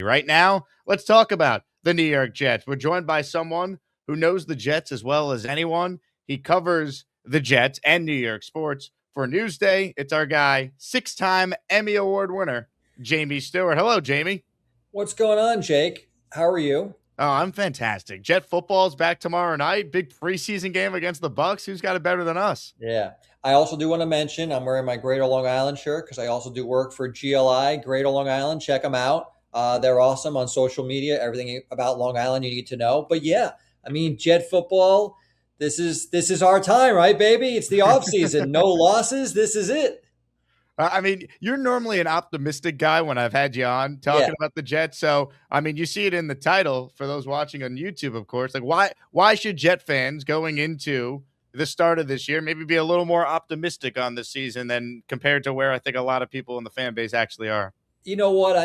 Right now, let's talk about the New York Jets. We're joined by someone who knows the Jets as well as anyone. He covers the Jets and New York sports for Newsday. It's our guy, six-time Emmy Award winner, Jamie Stewart. Hello, Jamie. What's going on, Jake? How are you? Oh, I'm fantastic. Jet football's back tomorrow night. Big preseason game against the Bucks. Who's got it better than us? Yeah. I also do want to mention I'm wearing my Greater Long Island shirt because I also do work for GLI, Greater Long Island. Check them out. They're awesome on social media. Everything about Long Island you need to know. But yeah, I mean, Jet football. This is our time, right, baby? It's the off season. No losses. This is it. I mean, you're normally an optimistic guy when I've had you on Yeah. talking about the Jets. So, I mean, you see it in the title for those watching on YouTube, of course. Like, why should Jet fans going into the start of this year maybe be a little more optimistic on this season than compared to where I think a lot of people in the fan base actually are? You know what?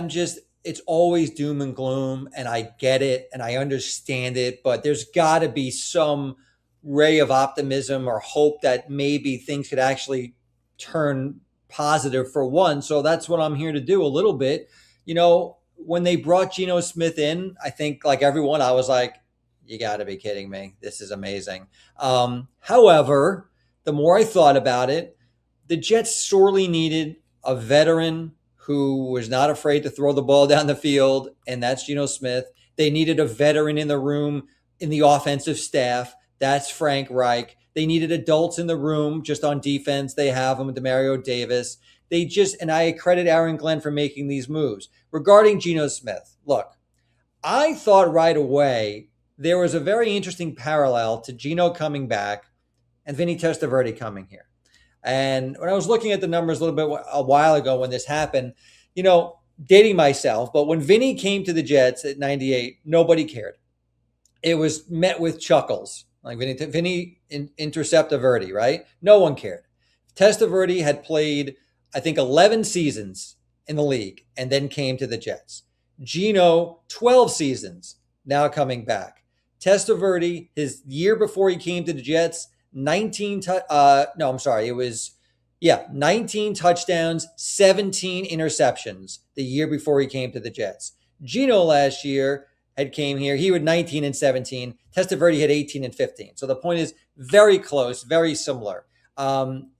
It's always doom and gloom, and I get it and I understand it, but there's got to be some ray of optimism or hope that maybe things could actually turn positive for one. So that's what I'm here to do a little bit. When they brought Geno Smith in, I think like everyone, I was like, you got to be kidding me. This is amazing. However, the more I thought about it, the Jets sorely needed a veteran who was not afraid to throw the ball down the field, and that's Geno Smith. They needed a veteran in the room in the offensive staff. That's Frank Reich. They needed adults in the room just on defense. They have them, Demario Davis. And I credit Aaron Glenn for making these moves. Regarding Geno Smith, look, I thought right away there was a very interesting parallel to Geno coming back and Vinny Testaverde coming here. And when I was looking at the numbers a while ago when this happened, dating myself, but when Vinny came to the Jets at 98, nobody cared. It was met with chuckles, like Vinny Interceptaverdi, right? No one cared. Testaverde had played, I think, 11 seasons in the league and then came to the Jets. Geno, 12 seasons, now coming back. Testaverde, his year before he came to the Jets, 19 touchdowns, 17 interceptions the year before he came to the Jets. Geno last year came here. He had 19 and 17. Testaverde had 18 and 15. So the point is very close, very similar.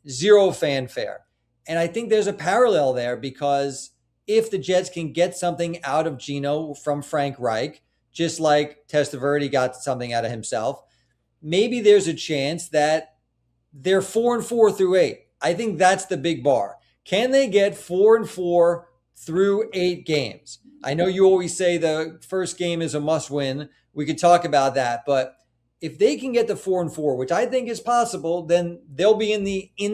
Zero fanfare. And I think there's a parallel there because if the Jets can get something out of Geno from Frank Reich, just like Testaverde got something out of himself, maybe there's a chance that they're 4-4 through 8. I think that's the big bar. Can they get 4-4 through 8 games? I know you always say the first game is a must win. We could talk about that, but if they can get to 4-4, which I think is possible, then they'll be in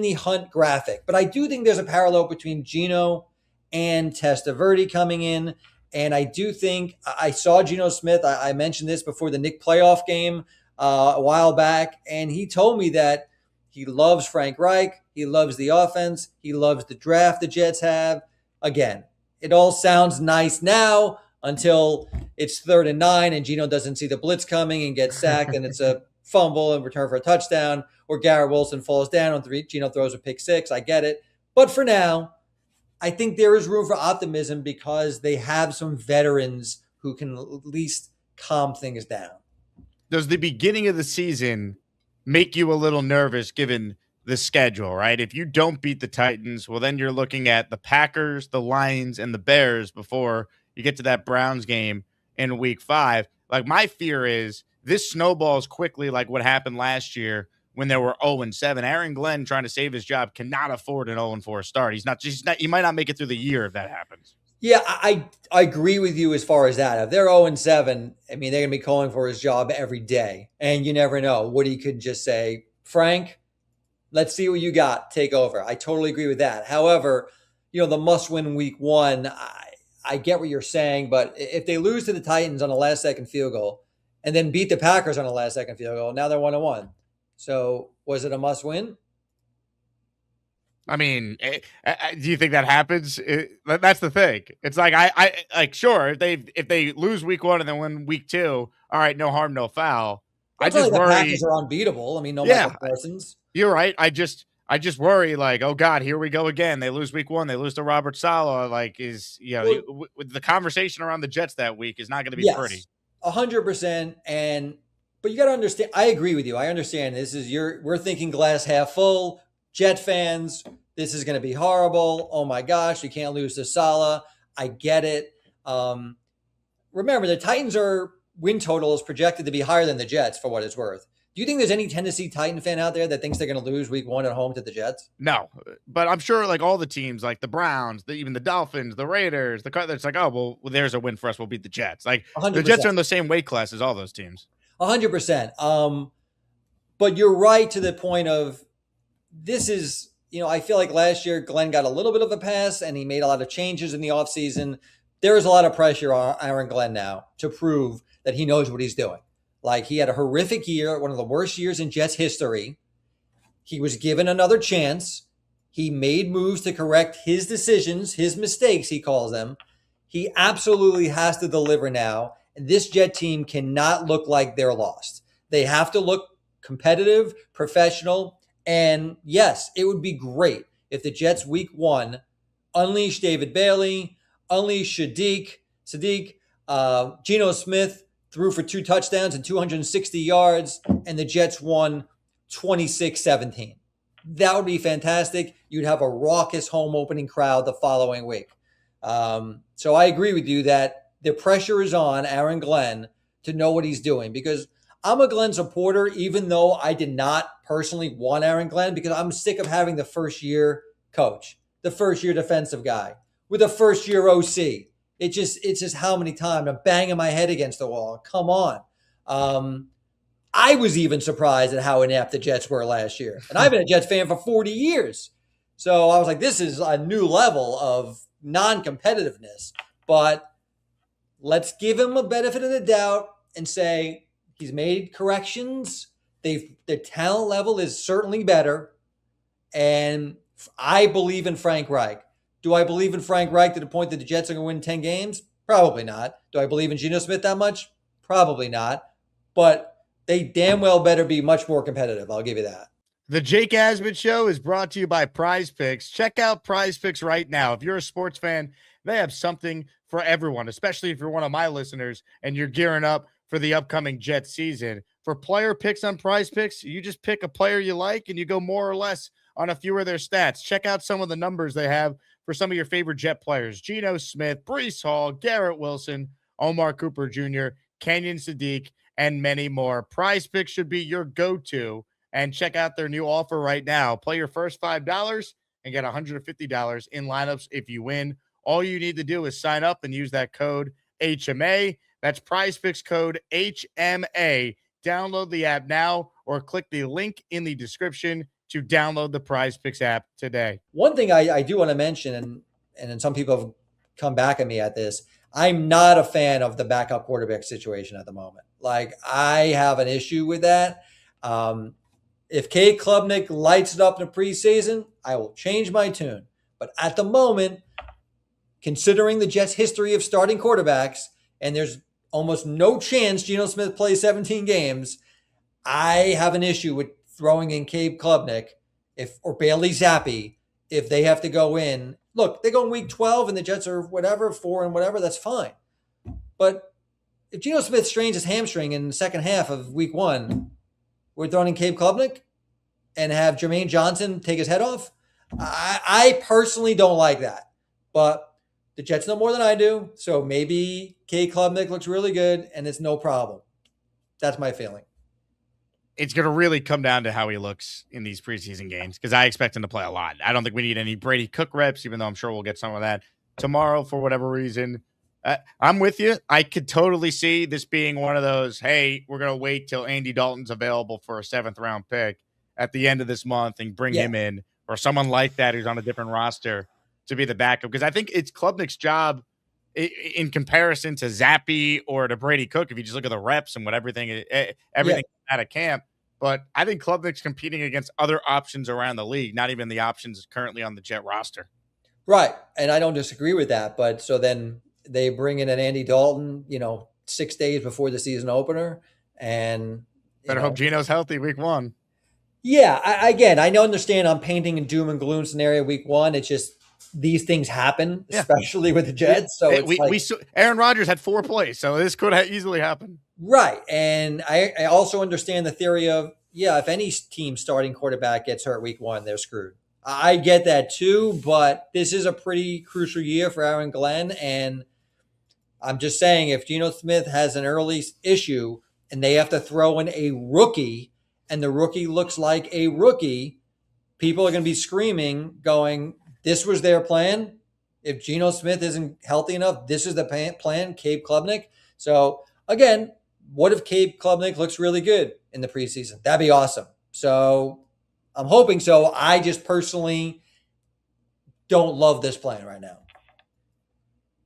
the hunt graphic. But I do think there's a parallel between Geno and Testaverde coming in. And I do think I saw Geno Smith. I mentioned this before the Nick playoff game a while back, and he told me that he loves Frank Reich. He loves the offense. He loves the draft the Jets have. Again, it all sounds nice now until it's 3rd and 9 and Geno doesn't see the blitz coming and gets sacked and it's a fumble and return for a touchdown, or Garrett Wilson falls down on 3. Geno throws a pick 6. I get it. But for now, I think there is room for optimism because they have some veterans who can at least calm things down. Does the beginning of the season make you a little nervous given the schedule, right? If you don't beat the Titans, well, then you're looking at the Packers, the Lions, and the Bears before you get to that Browns game in week 5. Like, my fear is this snowballs quickly like what happened last year when there were 0-7. Aaron Glenn, trying to save his job, cannot afford an 0-4 start. He might not make it through the year if that happens. Yeah, I agree with you as far as that. If they're 0-7, I mean, they're going to be calling for his job every day. And you never know. Woody could just say, Frank, let's see what you got. Take over. I totally agree with that. However, the must-win week 1, I get what you're saying. But if they lose to the Titans on a last-second field goal and then beat the Packers on a last-second field goal, now they're 1-1. So was it a must-win? I mean, do you think that happens? That's the thing. It's like I like sure if they lose week 1 and then win week 2, all right, no harm, no foul. I just worry the Packers are unbeatable. I mean, no Michael Parsons. You're right. I just worry, like, oh God, here we go again. They lose week 1. They lose to Robert Saleh. Like, Well, the conversation around the Jets that week is not going to be pretty. yes, 100%. But you got to understand. I agree with you. I understand. We're thinking glass half full. Jet fans, this is going to be horrible. Oh my gosh, you can't lose to Salah. I get it. Remember, the Titans are win total is projected to be higher than the Jets for what it's worth. Do you think there's any Tennessee Titan fan out there that thinks they're going to lose week 1 at home to the Jets? No, but I'm sure like all the teams, like the Browns, even the Dolphins, the Raiders, it's like, oh well, there's a win for us. We'll beat the Jets. Like the Jets are 100%. in the same weight class as all those teams. 100%. But you're right to the point of this is, I feel like last year Glenn got a little bit of a pass and he made a lot of changes in the offseason. There is a lot of pressure on Aaron Glenn now to prove that he knows what he's doing. Like he had a horrific year, one of the worst years in Jets history. He was given another chance. He made moves to correct his decisions, his mistakes, he calls them. He absolutely has to deliver now. And this Jet team cannot look like they're lost. They have to look competitive, professional. And yes, it would be great if the Jets week 1 unleash David Bailey, unleash Sadiq, Geno Smith threw for 2 touchdowns and 260 yards, and the Jets won 26-17. That would be fantastic. You'd have a raucous home opening crowd the following week. So I agree with you that the pressure is on Aaron Glenn to know what he's doing, because I'm a Glenn supporter, even though I did not personally want Aaron Glenn, because I'm sick of having the first-year coach, the first-year defensive guy, with a first-year OC. It's just how many times I'm banging my head against the wall. Come on. I was even surprised at how inept the Jets were last year. And I've been a Jets fan for 40 years. So I was like, this is a new level of non-competitiveness. But let's give him a benefit of the doubt and say he's made corrections. Their talent level is certainly better. And I believe in Frank Reich. Do I believe in Frank Reich to the point that the Jets are going to win 10 games? Probably not. Do I believe in Geno Smith that much? Probably not. But they damn well better be much more competitive. I'll give you that. The Jake Asman Show is brought to you by PrizePicks. Check out PrizePicks right now. If you're a sports fan, they have something for everyone, especially if you're one of my listeners and you're gearing up for the upcoming Jets season. For player picks on PrizePicks, you just pick a player you like and you go more or less on a few of their stats. Check out some of the numbers they have for some of your favorite Jet players: Geno Smith, Breece Hall, Garrett Wilson, Omar Cooper Jr., Kenyon Sadiq, and many more. PrizePicks should be your go-to, and check out their new offer right now. Play your first $5 and get $150 in lineups if you win. All you need to do is sign up and use that code HMA. That's PrizePicks code HMA. Download the app now or click the link in the description to download the PrizePicks app today. One thing I do want to mention, and some people have come back at me at this, I'm not a fan of the backup quarterback situation at the moment. Like, I have an issue with that. If Cade Klubnik lights it up in the preseason, I will change my tune. But at the moment, considering the Jets' history of starting quarterbacks, and there's almost no chance Geno Smith plays 17 games, I have an issue with throwing in Cade Klubnik or Bailey Zappi if they have to go in. Look, they go in week 12 and the Jets are whatever, 4 and whatever, that's fine. But if Geno Smith strains his hamstring in the second half of week 1, we're throwing in Cade Klubnik and have Jermaine Johnson take his head off. I personally don't like that. But the Jets know more than I do, so maybe Cade Klubnik looks really good and it's no problem. That's my feeling. It's going to really come down to how he looks in these preseason games, because I expect him to play a lot. I don't think we need any Brady Cook reps, even though I'm sure we'll get some of that tomorrow for whatever reason. I'm with you. I could totally see this being one of those, hey, we're going to wait till Andy Dalton's available for a 7th-round pick at the end of this month and bring him in, or someone like that who's on a different roster to be the backup. Because I think it's Klubnik's job in comparison to Zappi or to Brady Cook, if you just look at the reps and what everything out of camp. But I think Klubnik's competing against other options around the league, not even the options currently on the Jet roster. Right. And I don't disagree with that. But so then they bring in an Andy Dalton, 6 days before the season opener. And better hope Geno's healthy week 1. Yeah, again, I don't understand. I'm painting a doom and gloom scenario week one. It's just these things happen, Yeah. especially with the Jets. So it's like, Aaron Rodgers had 4 plays, so this could easily happen. right. And I also understand the theory of, yeah, if any team starting quarterback gets hurt week one, they're screwed. I get that too, but this is a pretty crucial year for Aaron Glenn. And I'm just saying, if Geno Smith has an early issue and they have to throw in a rookie and the rookie looks like a rookie, people are going to be screaming, going, this was their plan. If Geno Smith isn't healthy enough, this is the plan, Cade Klubnik. So, again, what if Cade Klubnik looks really good in the preseason? That'd be awesome. So, I'm hoping so. I just personally don't love this plan right now.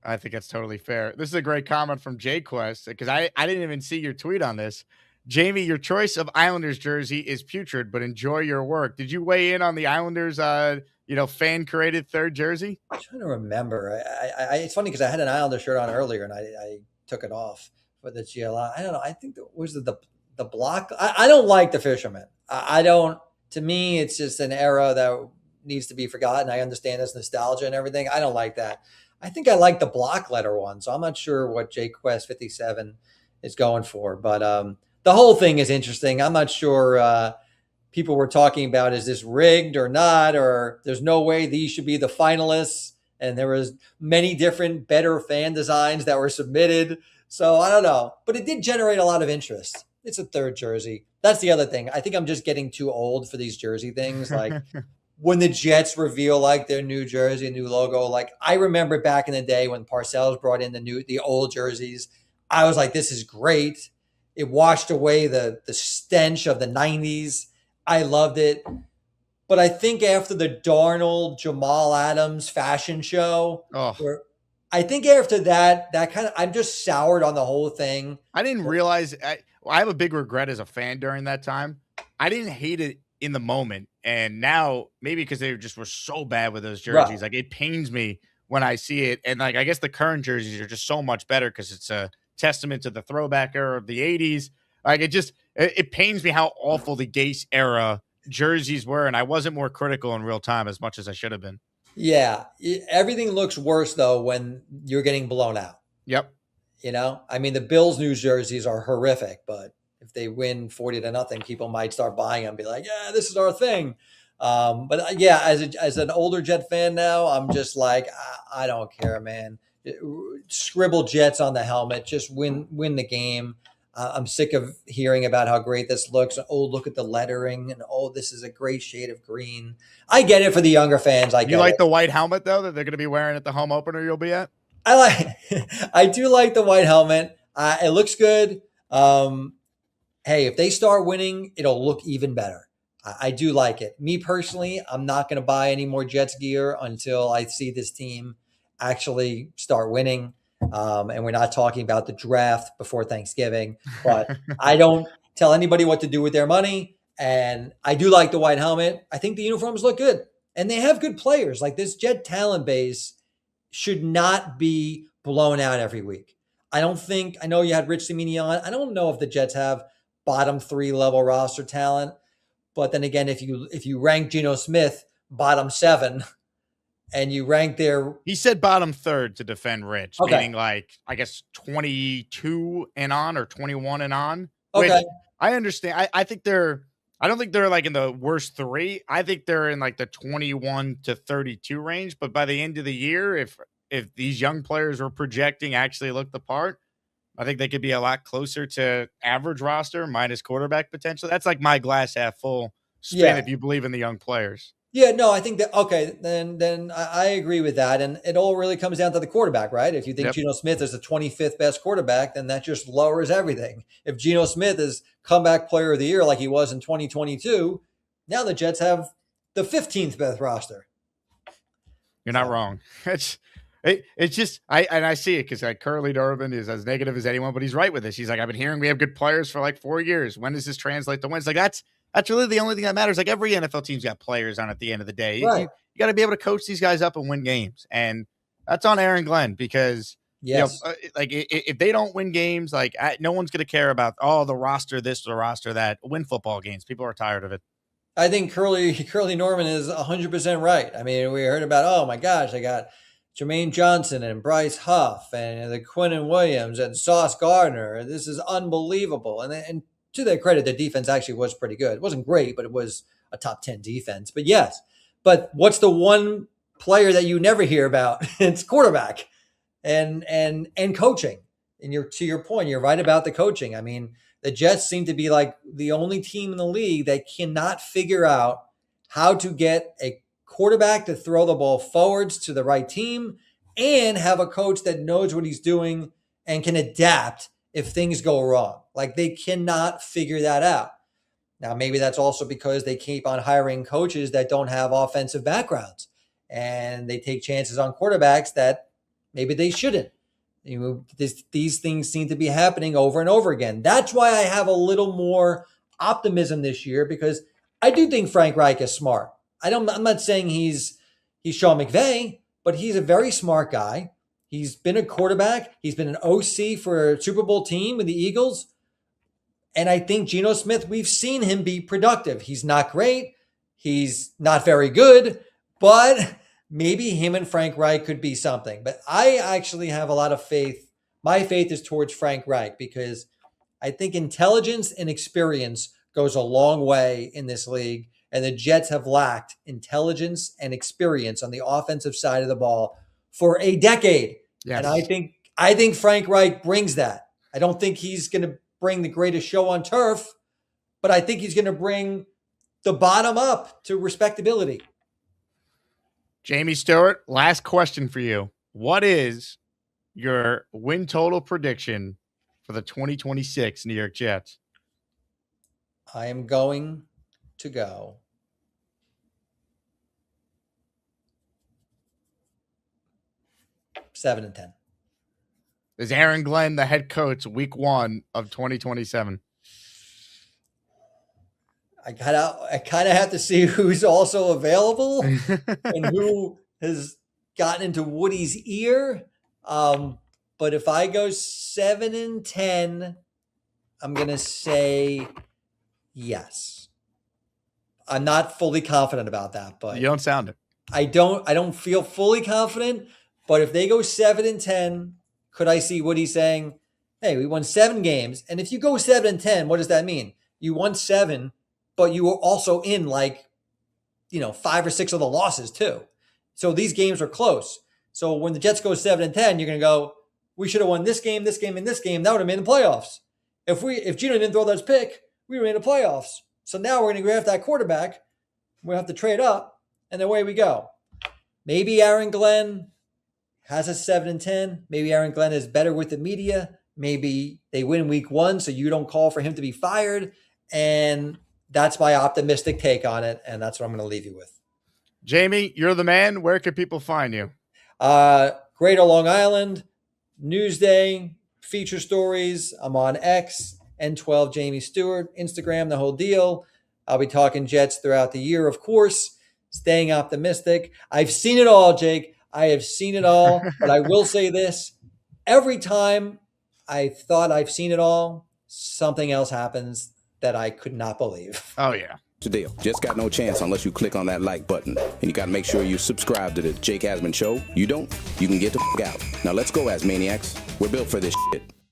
I think that's totally fair. This is a great comment from JQuest because I didn't even see your tweet on this. Jamie, your choice of Islanders jersey is putrid, but enjoy your work. Did you weigh in on the Islanders, fan created third jersey? I'm trying to remember. It's funny because I had an Islander shirt on earlier and I took it off for the GLI. I don't know. I think that was the block. I don't like the fisherman. I don't. To me, it's just an era that needs to be forgotten. I understand this nostalgia and everything. I don't like that. I think I like the block letter one. So I'm not sure what JQuest 57 is going for, but the whole thing is interesting. I'm not sure. People were talking about, is this rigged or not, or there's no way these should be the finalists. And there was many different better fan designs that were submitted. So I don't know, but it did generate a lot of interest. It's a third jersey. That's the other thing. I think I'm just getting too old for these jersey things. Like when the Jets reveal like their new jersey, new logo, like I remember back in the day when Parcells brought in the old jerseys. I was like, this is great. It washed away the stench of the 90s. I loved it. But I think after the Darnold, Jamal Adams fashion show, I think after that kind of, I'm just soured on the whole thing. I didn't realize, I have a big regret as a fan during that time. I didn't hate it in the moment. And now, maybe because they just were so bad with those jerseys, like it pains me when I see it. And like, I guess the current jerseys are just so much better because it's a testament to the throwback era of the 80s. Like it pains me how awful the Gase era jerseys were, and I wasn't more critical in real time as much as I should have been. Yeah, everything looks worse though when you're getting blown out. Yep. I mean, the Bills' new jerseys are horrific, but if they win 40-0, people might start buying them and be like, yeah, this is our thing. But yeah, as an older Jet fan now, I'm just like, I don't care, man. Scribble Jets on the helmet, just win the game. I'm sick of hearing about how great this looks. Oh, look at the lettering, and oh, this is a great shade of green. I get it for the younger fans. You like the white helmet though that they're going to be wearing at the home opener you'll be at? I do like the white helmet. It looks good. Hey, if they start winning, it'll look even better. I do like it. Me personally, I'm not going to buy any more Jets gear until I see this team actually start winning. And we're not talking about the draft before Thanksgiving, but I don't tell anybody what to do with their money. And I do like the white helmet. I think the uniforms look good and they have good players. Like this Jet talent base should not be blown out every week. I know you had Rich Cimini on. I don't know if the Jets have bottom 3 level roster talent, but then again, if you rank Geno Smith bottom 7, and you rank he said bottom 3rd to defend Rich, meaning like, I guess 22 and on or 21 and on. Which I understand. I don't think they're like in the worst 3. I think they're in like the 21 to 32 range. But by the end of the year, if these young players we're projecting actually look the part, I think they could be a lot closer to average roster minus quarterback potential. That's like my glass half full spin if you believe in the young players. Yeah, no, I think that, okay, then I agree with that. And it all really comes down to the quarterback, right? If you think Geno Smith is the 25th best quarterback, then that just lowers everything. If Geno Smith is comeback player of the year like he was in 2022, now the Jets have the 15th best roster. You're not wrong. It's just I see it because like Curly Durbin is as negative as anyone, but he's right with this. He's like, I've been hearing we have good players for like 4 years. When does this translate to wins? Like that's really the only thing that matters. Like every NFL team's got players on at the end of the day. Right. You got to be able to coach these guys up and win games, and that's on Aaron Glenn because like if they don't win games, no one's going to care about the roster this or the roster that. Win football games. People are tired of it. I think Curly Norman is 100% right. I mean, we heard about, oh my gosh, I got Jermaine Johnson and Bryce Huff and the Quinnen Williams and Sauce Gardner. This is unbelievable. And to their credit, their defense actually was pretty good. It wasn't great, but it was a top 10 defense. But yes, but what's the one player that you never hear about? It's quarterback and coaching. And to your point, you're right about the coaching. I mean, the Jets seem to be like the only team in the league that cannot figure out how to get a quarterback to throw the ball forwards to the right team and have a coach that knows what he's doing and can adapt if things go wrong. Like, they cannot figure that out. Now, maybe that's also because they keep on hiring coaches that don't have offensive backgrounds, and they take chances on quarterbacks that maybe they shouldn't. These things seem to be happening over and over again. That's why I have a little more optimism this year, because I do think Frank Reich is smart. I'm not saying he's Sean McVay, but he's a very smart guy. He's been a quarterback. He's been an OC for a Super Bowl team with the Eagles. And I think Geno Smith, we've seen him be productive. He's not great. He's not very good, but maybe him and Frank Reich could be something. But I actually have a lot of faith. My faith is towards Frank Reich, because I think intelligence and experience goes a long way in this league. And the Jets have lacked intelligence and experience on the offensive side of the ball for a decade. Yes. And I think Frank Reich brings that. I don't think he's going to bring the greatest show on turf, but I think he's going to bring the bottom up to respectability. Jamie Stewart, last question for you. What is your win total prediction for the 2026 New York Jets? I am going to go 7-10. Is Aaron Glenn the head coach week 1 of 2027? I kind of have to see who's also available and who has gotten into Woody's ear. But if I go 7-10, I'm going to say yes. I'm not fully confident about that, but you don't sound it. I don't feel fully confident, but if they go 7-10, could I see Woody saying, hey, we won 7 games. And if you go 7-10, what does that mean? You won 7, but you were also in 5 or 6 of the losses too. So these games are close. So when the Jets go 7-10, you're going to go, we should have won this game, this game, and this game. That would have made the playoffs. If Geno didn't throw that pick, we were in the playoffs. So now we're going to draft that quarterback. We'll have to trade up, and away we go. Maybe Aaron Glenn has a 7-10. Maybe Aaron Glenn is better with the media. Maybe they win week 1, so you don't call for him to be fired. And that's my optimistic take on it, and that's what I'm going to leave you with. Jamie, you're the man. Where can people find you? Greater Long Island, Newsday, feature stories. I'm on X, N12 Jamie Stewart, Instagram, the whole deal. I'll be talking Jets throughout the year, of course, staying optimistic. I've seen it all, Jake. I have seen it all, but I will say this. Every time I thought I've seen it all, something else happens that I could not believe. Oh, yeah. The deal. Just got no chance unless you click on that like button. And you got to make sure you subscribe to the Jake Asman Show. You don't, you can get the f*** out. Now let's go, Asmaniacs. We're built for this shit.